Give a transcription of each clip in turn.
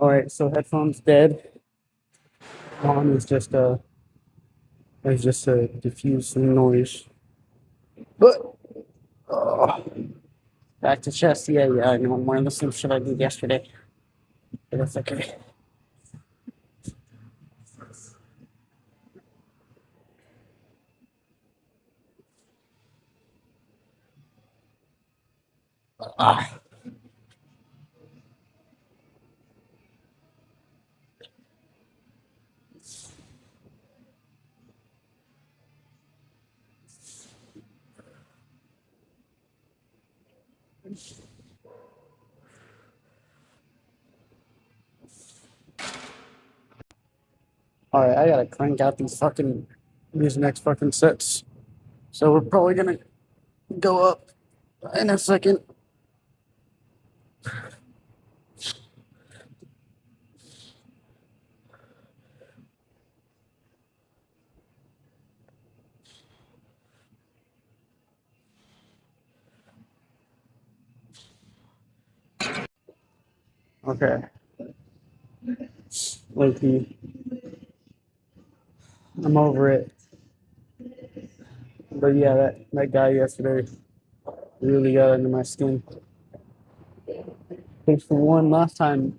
All right, so headphones dead. On is just a diffuse noise. But back to chest. Yeah. I know I'm wearing the same shit I did yesterday, but that's okay. Ah. All right, I gotta crank out these next fucking sets. So we're probably gonna go up in a second. Okay, Loki, I'm over it. But yeah, that guy yesterday really got under my skin. Thanks for one last time.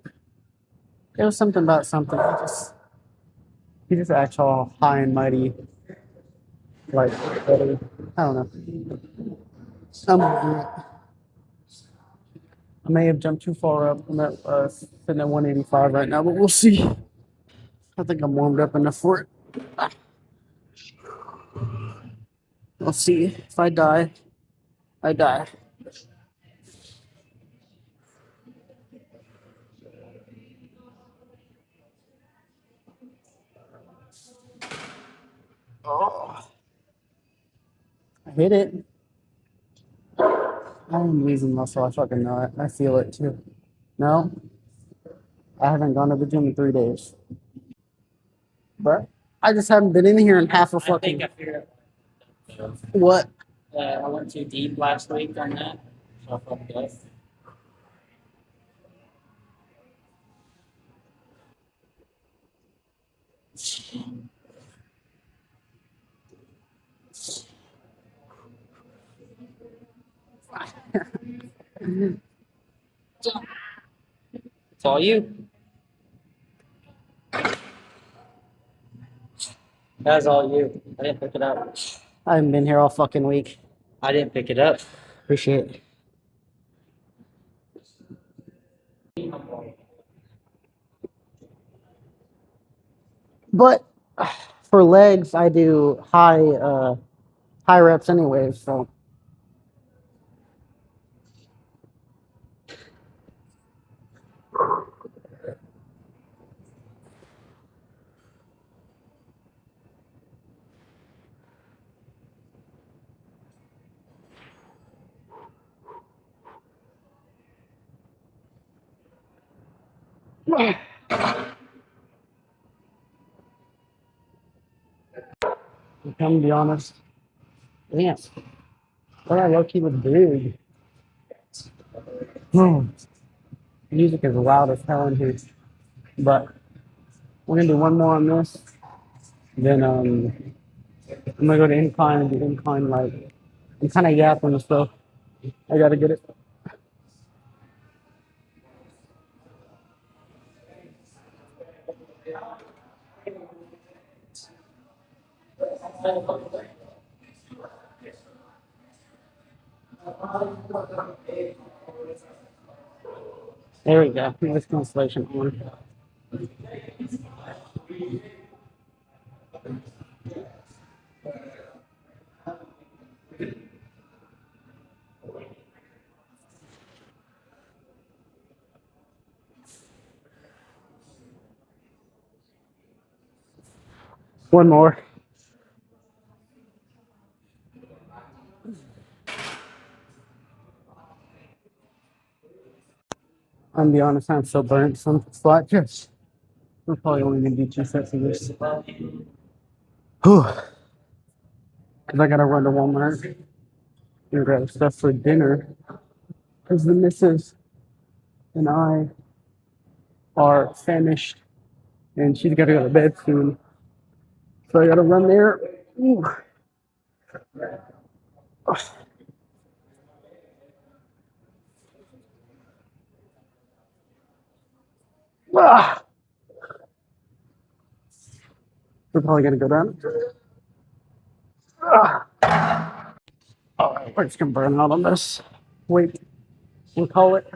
It was something about something. He just acts all high and mighty, like I don't know. I'm over it. I may have jumped too far up. I'm at sitting at 185 right now, but we'll see. I think I'm warmed up enough for it. We'll see. If I die, I die. Oh, I hit it. I'm losing muscle. I fucking know it. I feel it too. No, I haven't gone to the gym in 3 days. But I just haven't been in here in half a I fucking. think I figured What? I went too deep last week on that. So I fucked up. It's all you. That's all you. I didn't pick it up. I haven't been here all fucking week. I didn't pick it up. Appreciate it. But for legs, I do high reps anyways. So I'm gonna be honest. Damn, but I low key was big. Hmm. Music is loud as hell in here. But we're gonna do one more on this. Then I'm gonna go to incline and do incline like I'm kind of yapping and stuff. I gotta get it. There we go. Noise cancellation on. One more. I'm gonna be honest. I'm so burnt from flat chest. We're probably only gonna do 2 sets of this. Whew. Cause I gotta run to Walmart and grab stuff for dinner. Cause the missus and I are famished, and she's got to go to bed soon. So I got to run there. Ooh. Ah. We're probably gonna go down. Ah. Oh, we're just gonna burn out on this. Wait, we'll call it.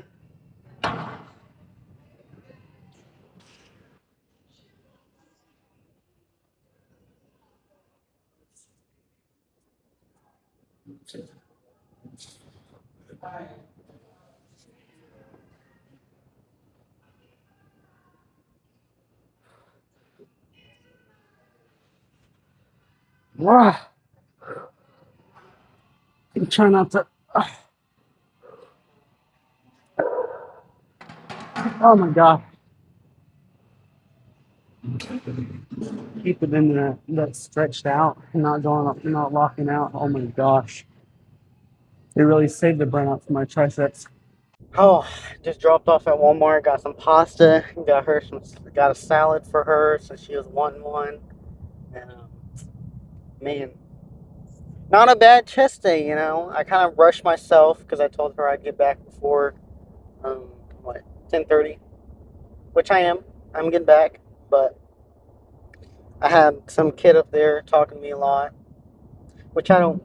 Ah. I'm trying not to. Oh my god. Keep it in that stretched out and not going up, not locking out. Oh my gosh. It really saved the burnout for my triceps. Oh, just dropped off at Walmart, got some pasta, got a salad for her since she was wanting one. And man, not a bad chest day, you know. I kind of rushed myself because I told her I'd get back before what 10:30, which I am. I'm getting back, but I had some kid up there talking to me a lot, which I don't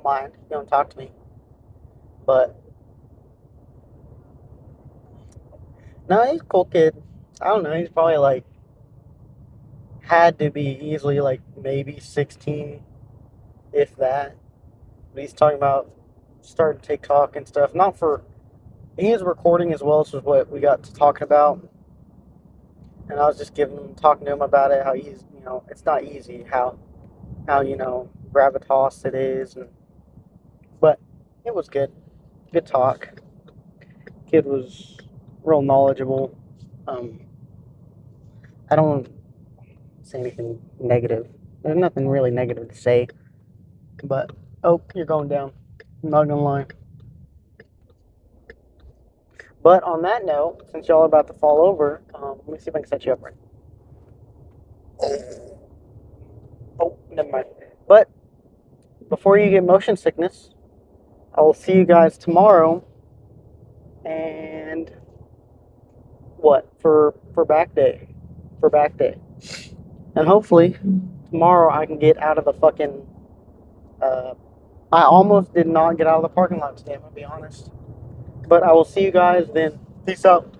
mind. You don't talk to me, but no, he's a cool kid. I don't know. He's probably like had to be easily like maybe 16, if that. But he's talking about starting TikTok and stuff. Not for he is recording as well, so is what we got to talking about. And I was just talking to him about it, how he's, it's not easy, how gravitas it is, but it was good talk. Kid was real knowledgeable. I don't say anything negative. There's nothing really negative to say, but you're going down. I'm not gonna lie. But on that note, since y'all are about to fall over, let me see if I can set you up right. Oh, never mind. But before you get motion sickness, I will see you guys tomorrow. And what for back day, and hopefully tomorrow I can get out of the fucking. I almost did not get out of the parking lot today. I'm gonna be honest. But I will see you guys then. Peace out.